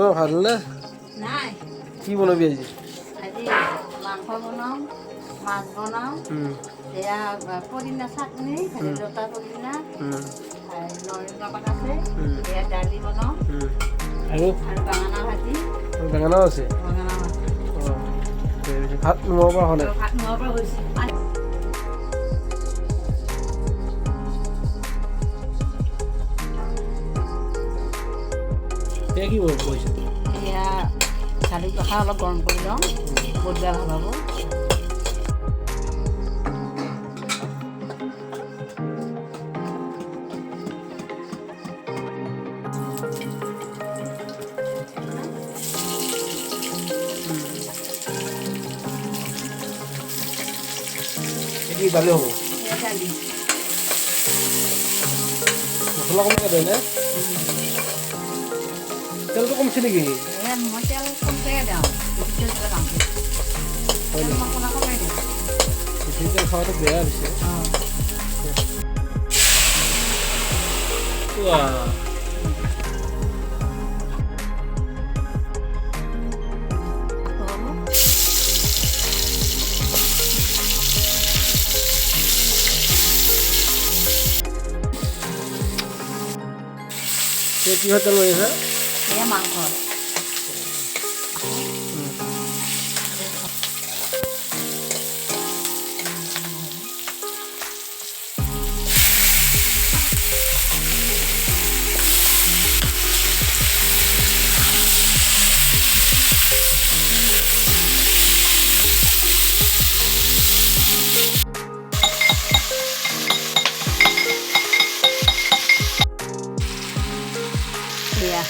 অঁ ভালনে? নাই কি বনাবি আজি? আজি মাংস বনাওঁ, মাছ বনাওঁ, এয়া পদিনা চাটনি, ভেদাইলতা পদিনা, নৰসিংহ পাত আছে, এয়া দালি বনাওঁ আৰু বেঙেনা ভাজি, বেঙেনাও আছে। বেঙেনা ভাজি। অঁ ভাত নোহোৱাৰ পৰা হ'লে ভাত নোহোৱাৰ পৰা হৈছে। এতিয়া কি কৰিব কৰিছে? এয়া জালুক জলকীয়া অলপ গৰম কৰি লওঁ, বহুত বেয়া ভাল হ'ব। কি দালি হ'ব? এয়া দালি। মছলা কমকৈ দিয়ে নে? তেলটো কমছে নেকি? মই তেল কমকৈয়ে দিওঁ, বেছি তেল দিব নালাগে। তেল মছলা কমাই দিওঁ। বেছি তেল খোৱাটো বেয়া হৈছে। কিহৰ তেল লৈ আছে? এয়া মাংস। এয়া